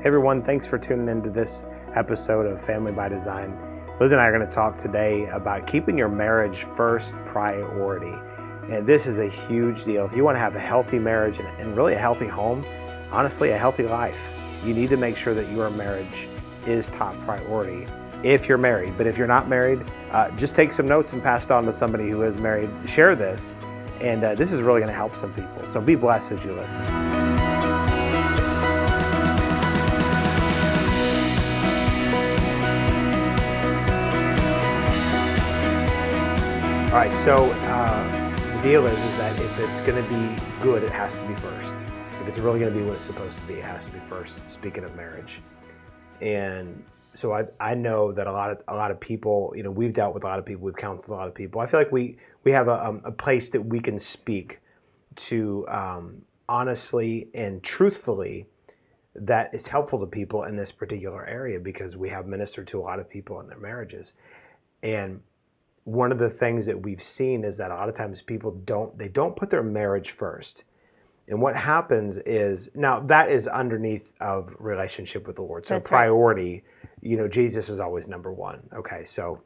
Hey everyone, thanks for tuning into this episode of Family by Design. Liz and I are going to talk today about keeping your marriage first priority. And this is a huge deal. If you want to have a healthy marriage and really a healthy home, honestly, a healthy life, you need to make sure that your marriage is top priority if you're married. But if you're not married, just take some notes and pass it on to somebody who is married. Share this, and this is really going to help some people. So be blessed as you listen. All right, so the deal is that if it's going to be good, it has to be first. If it's really going to be what it's supposed to be, it has to be first, speaking of marriage. And so I know that a lot of people, we've dealt with a lot of people, we've counseled a lot of people. I feel like we have a place that we can speak to honestly and truthfully that is helpful to people in this particular area, because we have ministered to a lot of people in their marriages. And one of the things that we've seen is that a lot of times people don't put their marriage first. And what happens is, now that is underneath of relationship with the Lord. So that's priority, right. Jesus is always number one. Okay, so,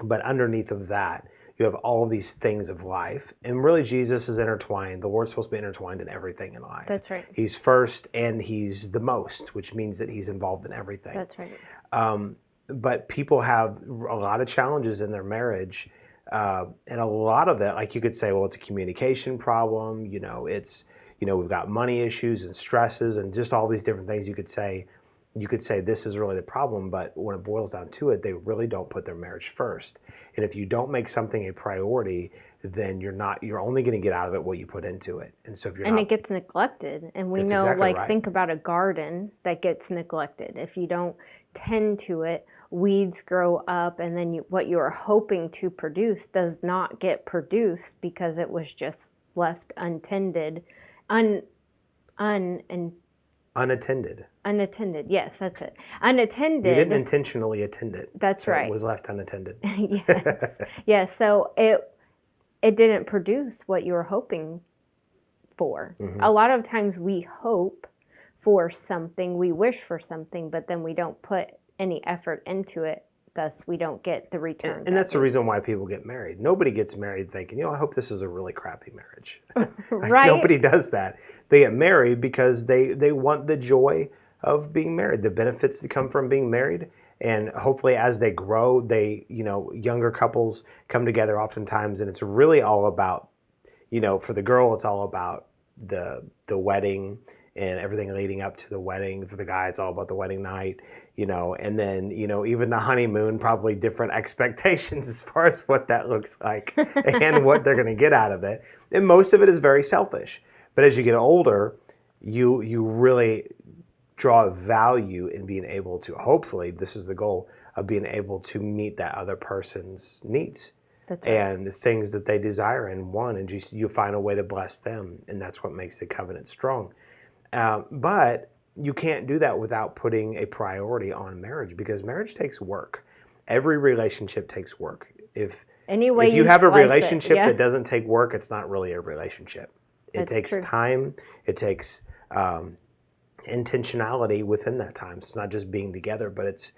but underneath of that, you have all of these things of life. And really Jesus is intertwined. The Lord's supposed to be intertwined in everything in life. That's right. He's first and he's the most, which means that he's involved in everything. That's right. But people have a lot of challenges in their marriage. And a lot of it, like you could say, well, it's a communication problem. It's, we've got money issues and stresses and just all these different things. You could say this is really the problem. But when it boils down to it, they really don't put their marriage first. And if you don't make something a priority, then you're only going to get out of it what you put into it. And so if it gets neglected. And we know, exactly right. Think about a garden that gets neglected. If you don't tend to it, weeds grow up, and then what you are hoping to produce does not get produced because it was just left untended, unattended. Unattended, yes, that's it. Unattended. You didn't intentionally attend it. That's so right. It was left unattended. Yes. Yes. So it didn't produce what you were hoping for. Mm-hmm. A lot of times we hope for something, we wish for something, but then we don't put any effort into it. Thus, we don't get the return. And that's the reason why people get married. Nobody gets married thinking, I hope this is a really crappy marriage. Right? Nobody does that. They get married because they want the joy of being married, the benefits that come from being married. And hopefully as they grow, younger couples come together oftentimes, and it's really all about, for the girl, it's all about the wedding and everything leading up to the wedding. For the guy, it's all about the wedding night, and then, even the honeymoon, probably different expectations as far as what that looks like and what they're going to get out of it. And most of it is very selfish. But as you get older, you really draw value in being able to, hopefully, this is the goal, of being able to meet that other person's needs. That's right. And the things that they desire and want, and you find a way to bless them. And that's what makes the covenant strong. But you can't do that without putting a priority on marriage, because marriage takes work. Every relationship takes work. If you have a relationship that doesn't take work, it's not really a relationship. It takes time. It takes intentionality within that time. So it's not just being together, but it's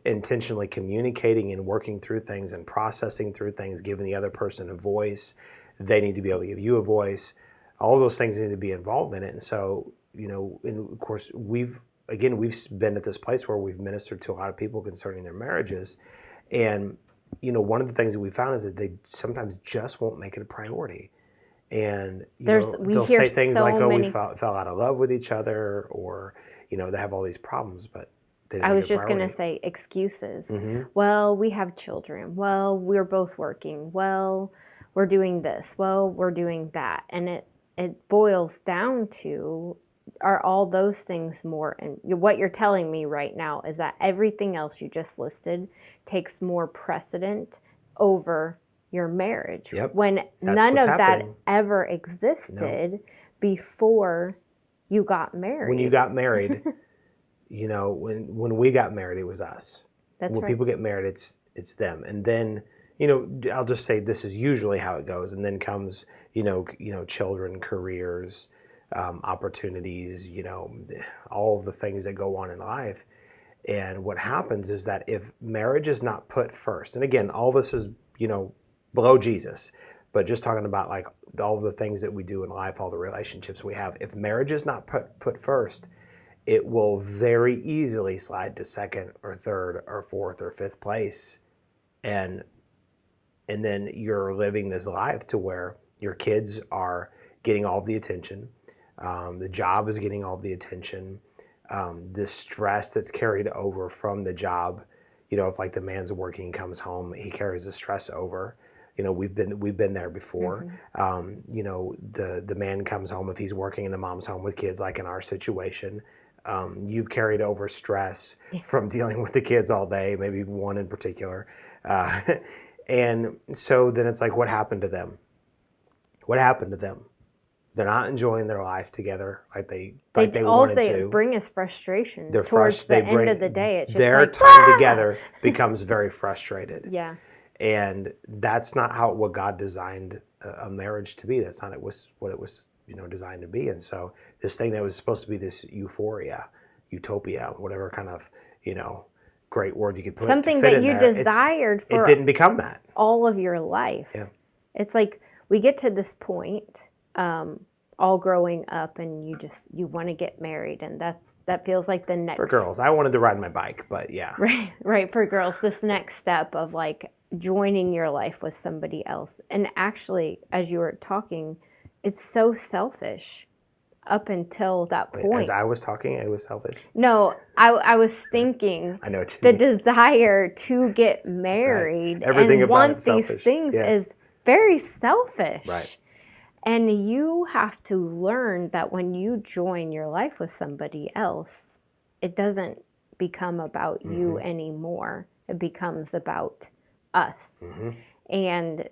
intentionally communicating and working through things and processing through things, giving the other person a voice. They need to be able to give you a voice. All of those things need to be involved in it. And so, and of course, we've been at this place where we've ministered to a lot of people concerning their marriages. And, one of the things that we found is that they sometimes just won't make it a priority. And, they'll say things like, we fell out of love with each other, or, they have all these problems, but they didn't. I was just going to say excuses. Mm-hmm. Well, we have children. Well, we're both working. Well, we're doing this. Well, we're doing that. And it boils down to, are all those things more, and what you're telling me right now is that everything else you just listed takes more precedent over your marriage. Yep. When none of that ever existed before you got married. When you got married, when we got married, it was us. That's when right. people get married, it's them. And then, I'll just say this is usually how it goes. And then comes, children, careers, opportunities, all of the things that go on in life. And what happens is that if marriage is not put first, and again, all this is, below Jesus, but just talking about like all of the things that we do in life, all the relationships we have, if marriage is not put first, it will very easily slide to second or third or fourth or fifth place. And then you're living this life to where your kids are getting all the attention. The job is getting all the attention. The stress that's carried over from the job, if like the man's working, comes home, he carries the stress over. We've been there before. The man comes home if he's working and the mom's home with kids, like in our situation. You've carried over stress from dealing with the kids all day, maybe one in particular. And so then it's like, what happened to them? What happened to them? They're not enjoying their life together like they wanted to. All they bring is frustration. They're towards the end of the day. It's just their like, time together becomes very frustrated. Yeah. And that's not what God designed a marriage to be. That's not what it was designed to be. And so this thing that was supposed to be this utopia, whatever kind of great word you could put, something that you desired for it didn't become that all of your life. Yeah. It's like we get to this point, all growing up, and you want to get married, and that feels like the next. For girls, I wanted to ride my bike, but yeah. Right. For girls, this next step of like joining your life with somebody else, and actually, as you were talking, it's so selfish. Up until that point. As I was talking, it was selfish? No, I was thinking I know what you the mean. desire to get married Everything and about want it's these selfish. things Yes. is very selfish. Right. And you have to learn that when you join your life with somebody else, it doesn't become about you anymore. It becomes about us. And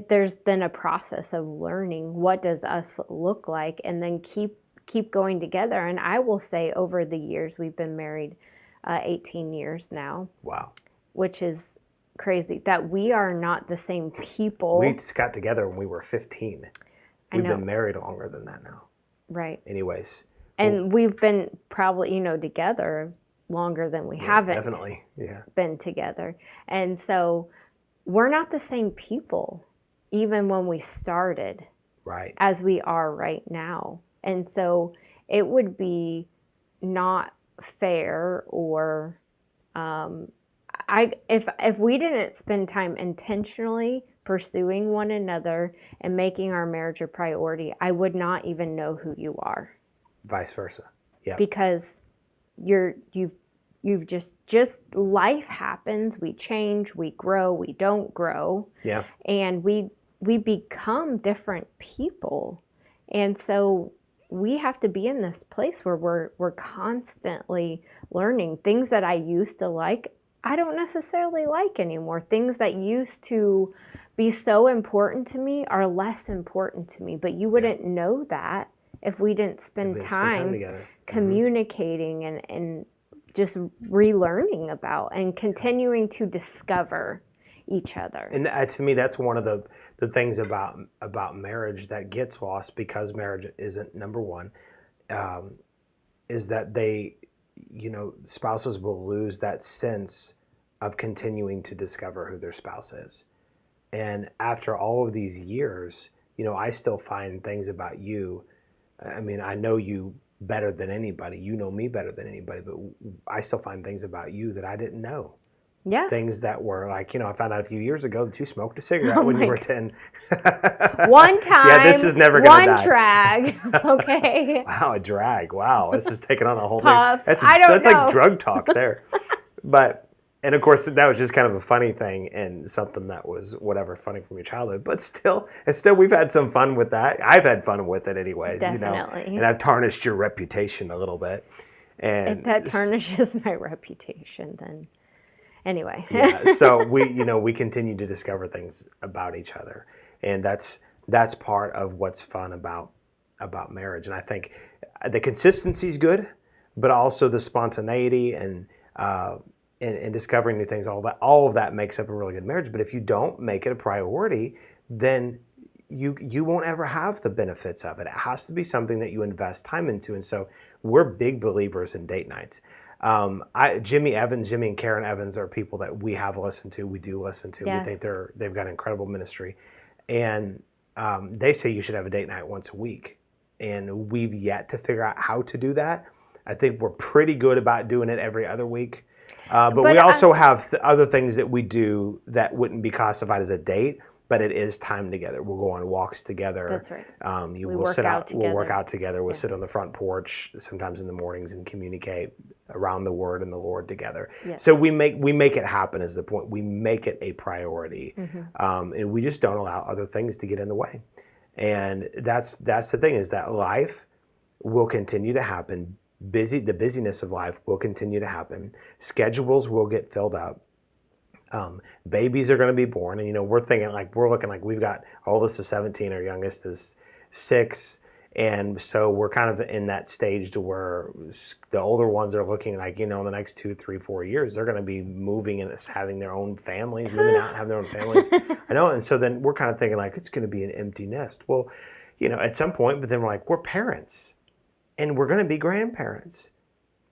there's then a process of learning what does us look like, and then keep going together. And I will say over the years, we've been married 18 years now. Wow. Which is crazy that we are not the same people. We just got together when we were 15. We've been married longer than that now. Right. Anyways. And we've been probably, together longer than we haven't definitely. Yeah. been together. And so we're not the same people, even when we started, right, as we are right now. And so it would be not fair, or if we didn't spend time intentionally pursuing one another and making our marriage a priority, I would not even know who you are. Vice versa. Yeah. Because you've just life happens, we change, we grow, we don't grow. Yeah. And we become different people. And so we have to be in this place where we're constantly learning. Things that I used to like, I don't necessarily like anymore. Things that used to be so important to me are less important to me. But you wouldn't know that if we didn't spend time together, communicating and just relearning about and continuing to discover each other. And to me, that's one of the things about marriage that gets lost, because marriage isn't number one, is that spouses will lose that sense of continuing to discover who their spouse is. And after all of these years, I still find things about you. I mean, I know you better than anybody. You know me better than anybody, but I still find things about you that I didn't know. Yeah. Things that were like, I found out a few years ago that you smoked a cigarette when you were 10. One time. Yeah, this is never going to die. One drag. Okay. Wow, a drag. Wow, this is taking on a whole Puff. new... That's know. like drug talk there. And of course, that was just kind of a funny thing and something that was whatever funny from your childhood. But still, we've had some fun with that. I've had fun with it anyways. Definitely. And I've tarnished your reputation a little bit. And if that tarnishes my reputation, then anyway. Yeah, so we continue to discover things about each other. And that's part of what's fun about marriage. And I think the consistency is good, but also the spontaneity and discovering new things, all of that makes up a really good marriage. But if you don't make it a priority, then you won't ever have the benefits of it. It has to be something that you invest time into. And so we're big believers in date nights. Jimmy and Karen Evans are people that we have listened to. We do listen to. Yes. We think they've got incredible ministry, and they say you should have a date night once a week. And we've yet to figure out how to do that. I think we're pretty good about doing it every other week. But we also have other things that we do that wouldn't be classified as a date, but it is time together. We'll go on walks together. That's right. We'll work out together. We'll sit on the front porch sometimes in the mornings and communicate around the Word and the Lord together. Yes. So we make it happen is the point. We make it a priority, and we just don't allow other things to get in the way. And that's the thing, is that life will continue to happen. The busyness of life will continue to happen. Schedules will get filled up. Babies are going to be born, and we're looking like we've got oldest is 17, our youngest is 6, and so we're kind of in that stage to where the older ones are looking like in the next 2, 3, 4 years they're going to be moving and having their own families, moving out and having their own families. I know, and so then we're kind of thinking like it's going to be an empty nest. Well, at some point, but then we're like, we're parents, and we're going to be grandparents,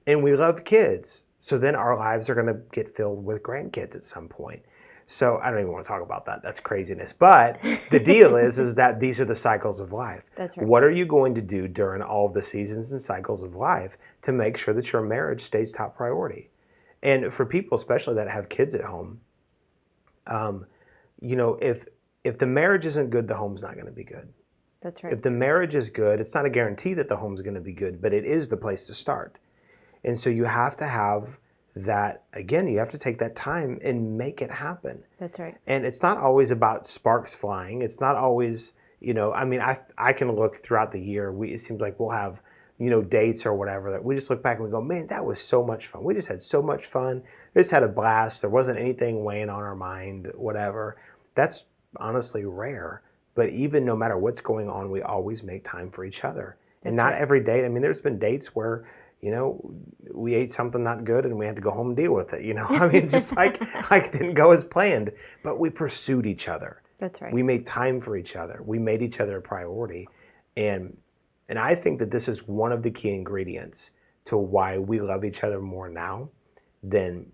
and we love kids. So then our lives are going to get filled with grandkids at some point. So I don't even want to talk about that. That's craziness. But the deal is that these are the cycles of life. That's right. What are you going to do during all of the seasons and cycles of life to make sure that your marriage stays top priority? And for people, especially that have kids at home, if the marriage isn't good, the home's not going to be good. That's right. If the marriage is good, it's not a guarantee that the home's going to be good, but it is the place to start. And so you have to have that, again, you have to take that time and make it happen. That's right. And it's not always about sparks flying. It's not always, I can look throughout the year. It seems like we'll have, dates or whatever that we just look back and we go, man, that was so much fun. We just had so much fun. We just had a blast. There wasn't anything weighing on our mind, whatever. That's honestly rare. But even no matter what's going on, we always make time for each other. And not every date. I mean, there's been dates where, we ate something not good and we had to go home and deal with it, just like it didn't go as planned, but we pursued each other. That's right. We made time for each other. We made each other a priority. And I think that this is one of the key ingredients to why we love each other more now than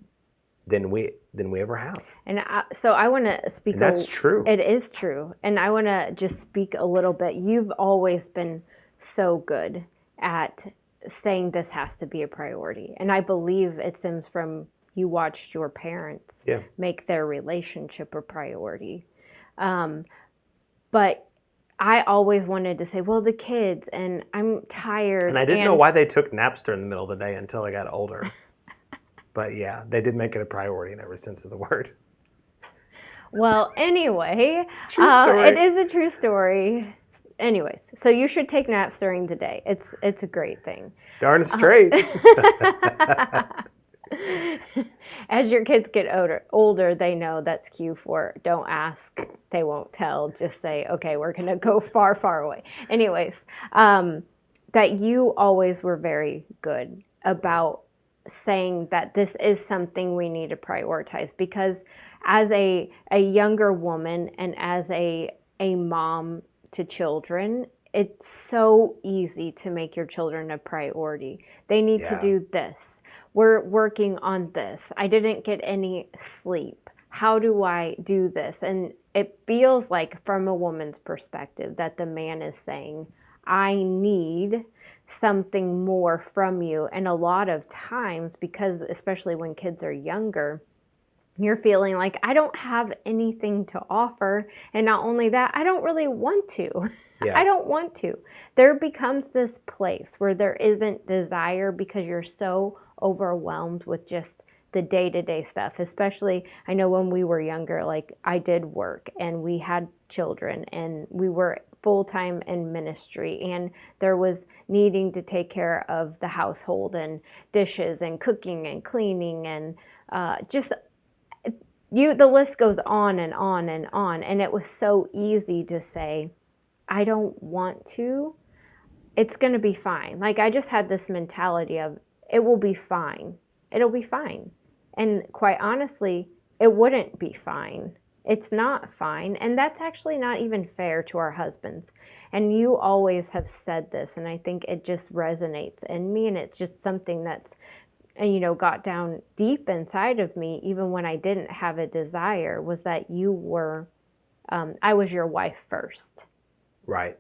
we ever have. And so I want to speak. And that's true. It is true. And I want to just speak a little bit. You've always been so good at saying this has to be a priority. And I believe it stems from you watched your parents make their relationship a priority. But I always wanted to say, well, the kids, and I'm tired. And I didn't know why they took naps during the middle of the day until I got older. But yeah, they did make it a priority in every sense of the word. Well, anyway, it's a true story. It is a true story. Anyways, so you should take naps during the day. It's a great thing. Darn straight. As your kids get older, they know that's cue for don't ask, they won't tell. Just say, okay, we're going to go far, far away. Anyways, that you always were very good about saying that this is something we need to prioritize, because as a younger woman and as a mom to children, it's so easy to make your children a priority. They need to do this. We're working on this. I didn't get any sleep. How do I do this? And it feels like, from a woman's perspective, that the man is saying, I need something more from you. And a lot of times, because especially when kids are younger, you're feeling like, I don't have anything to offer. And not only that, I don't really want to. I don't want to. There becomes this place where there isn't desire because you're so overwhelmed with just the day-to-day stuff. Especially, I know when we were younger, like I did work and we had children and we were full-time in ministry, and there was needing to take care of the household and dishes and cooking and cleaning and the list goes on and on and on. And it was so easy to say, I don't want to. It's going to be fine. Like, I just had this mentality of, it will be fine. It'll be fine. And quite honestly, it wouldn't be fine It's not fine. And that's actually not even fair to our husbands. And you always have said this, and I think it just resonates in me. And it's just something that's, got down deep inside of me, even when I didn't have a desire, was that I was your wife first. Right.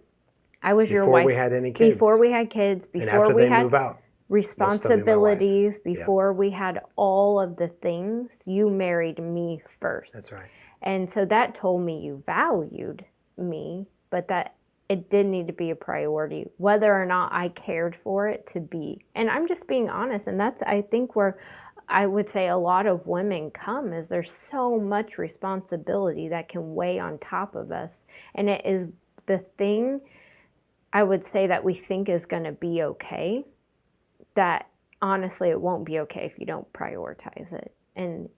I was your wife. Before we had any kids. Before we had kids. Before and after we they had move out. responsibilities, before we had all of the things, you married me first. That's right. And so that told me you valued me, but that it did need to be a priority, whether or not I cared for it to be. And I'm just being honest. And that's, I think, where I would say a lot of women come, is there's so much responsibility that can weigh on top of us. And it is the thing, I would say, that we think is going to be okay, that honestly it won't be okay if you don't prioritize it. And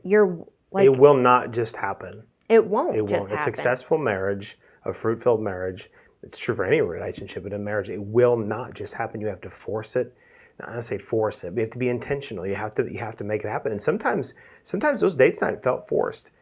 you're like, it will not just happen. It won't. A successful marriage, a fruit-filled marriage, it's true for any relationship, but in marriage, it will not just happen. You have to force it. Not to say force it, but you have to be intentional. You have to make it happen. And sometimes those dates night felt forced.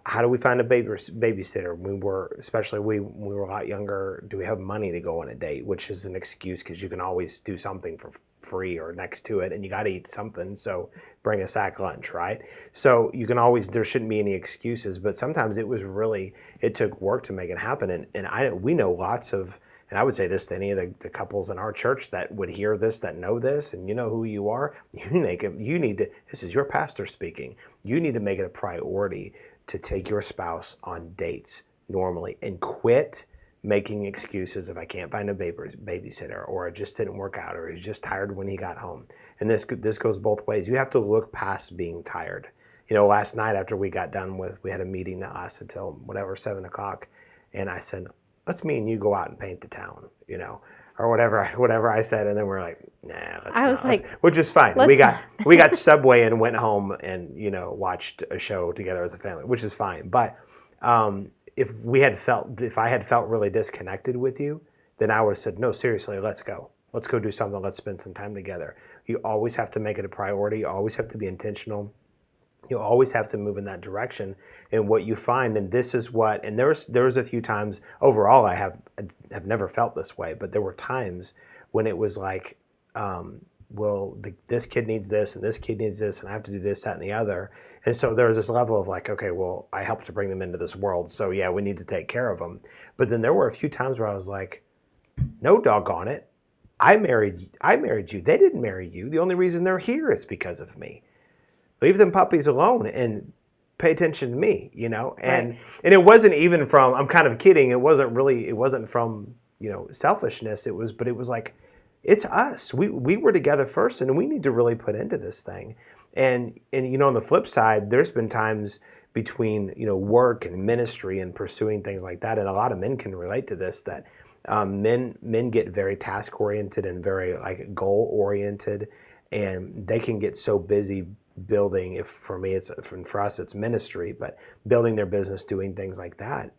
How do we find a babysitter? Especially when we were a lot younger, do we have money to go on a date? Which is an excuse, because you can always do something for free or next to it, and you got to eat something, so bring a sack lunch, right? So you can always, there shouldn't be any excuses, but sometimes it took work to make it happen. And we know lots of, and I would say this to any of the couples in our church that would hear this, that know this, and you know who you are, this is your pastor speaking, you need to make it a priority to take your spouse on dates normally, and quit making excuses if I can't find a babysitter, or it just didn't work out, or he's just tired when he got home. And this goes both ways. You have to look past being tired. Last night after we got done we had a meeting that lasted till 7:00, and I said, let's me and you go out and paint the town, or whatever I said, and then we're like, nah, let's not. Which is fine. We got Subway and went home and watched a show together as a family, which is fine. But if I had felt really disconnected with you, then I would have said, no, seriously, let's go do something. Let's spend some time together. You always have to make it a priority. You always have to be intentional. You always have to move in that direction. And what you find, and this is what, and there was a few times, overall I have never felt this way, but there were times when it was like, this kid needs this, and this kid needs this, and I have to do this, that, and the other. And so there was this level of like, okay, well, I helped to bring them into this world, so yeah, we need to take care of them. But then there were a few times where I was like, no, doggone it, I married you. They didn't marry you. The only reason they're here is because of me. Leave them puppies alone and pay attention to me, And Right. And it wasn't even from, I'm kind of kidding. It wasn't from, selfishness. It was like, it's us. We were together first, and we need to really put into this thing. And on the flip side, there's been times between work and ministry and pursuing things like that, and a lot of men can relate to this, that men get very task oriented and very like goal oriented, and they can get so busy building, for us it's ministry, but building their business, doing things like that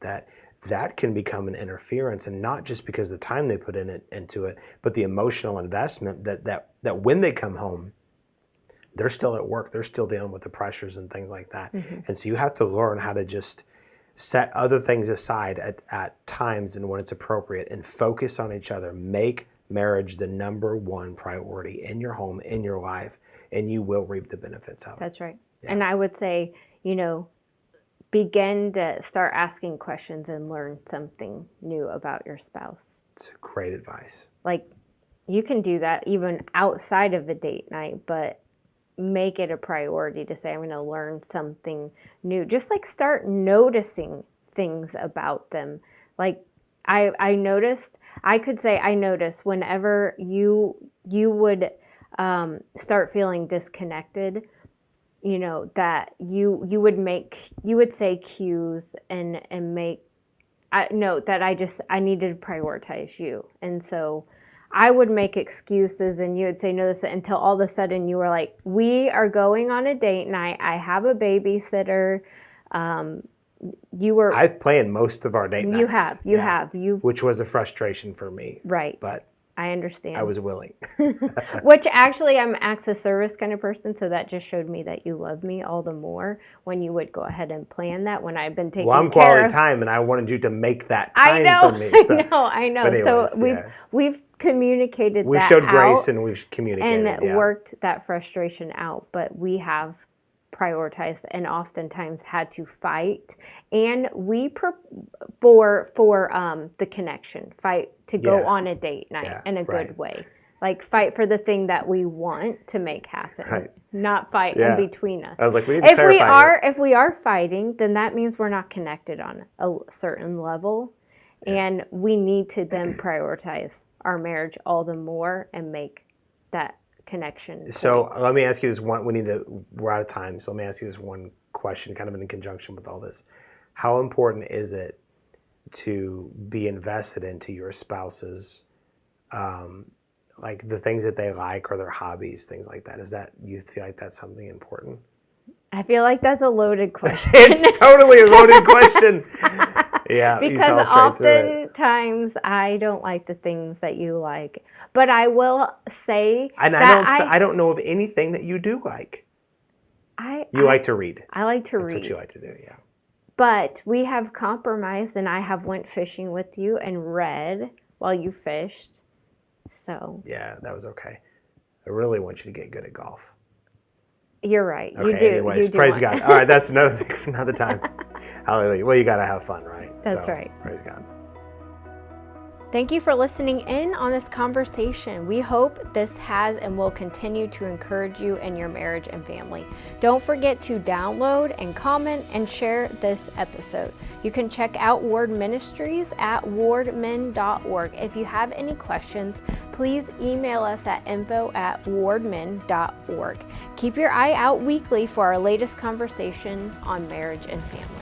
can become an interference, and not just because of the time they put into it, but the emotional investment that when they come home, they're still at work, they're still dealing with the pressures and things like that. Mm-hmm. And so you have to learn how to just set other things aside at times and when it's appropriate, and focus on each other. Make marriage the number one priority in your home, in your life, and you will reap the benefits of it. That's right. Yeah. And I would say, begin to start asking questions and learn something new about your spouse. It's great advice. Like, you can do that even outside of a date night, but make it a priority to say, I'm going to learn something new. Just like start noticing things about them. Like, I noticed whenever you would start feeling disconnected, that you would say cues and make note that I needed to prioritize you. And so I would make excuses, and you would say no, this, until all of a sudden you were like, we are going on a date night. I have a babysitter. I've planned most of our date nights. You have. Which was a frustration for me. Right. But I understand. I was willing. Which actually, I'm acts of service kind of person, so that just showed me that you love me all the more when you would go ahead and plan that when I've been taking Well, I'm care quality of. time, and I wanted you to make that time for me. So. I know. But anyways, so we've communicated we've that showed out grace and we've communicated and worked that frustration out, but we have prioritized and oftentimes had to fight, and we for the connection, fight to go on a date night in a good way, like fight for the thing that we want to make happen, not fight in between us. I was like, we need to clarify if we are fighting, then that means we're not connected on a certain level, and we need to then prioritize our marriage all the more and make that connection. So let me ask you this one. We're out of time. So let me ask you this one question, kind of in conjunction with all this. How important is it to be invested into your spouse's, like the things that they like or their hobbies, things like that? You feel like that's something important? I feel like that's a loaded question. It's totally a loaded question. Yeah, because oftentimes I don't like the things that you like, but I will say I don't know of anything that you do like. You like to read. I like to read. That's what you like to do, yeah. But we have compromised, and I have went fishing with you and read while you fished. So yeah, that was okay. I really want you to get good at golf. You're right. Okay, you do. Anyways, you do praise God. All right, that's another thing for another time. Hallelujah. Well, you got to have fun, right? That's right. Praise God. Thank you for listening in on this conversation. We hope this has and will continue to encourage you in your marriage and family. Don't forget to download and comment and share this episode. You can check out Ward Ministries at wardmen.org. If you have any questions, please email us at info@wardmen.org. Keep your eye out weekly for our latest conversation on marriage and family.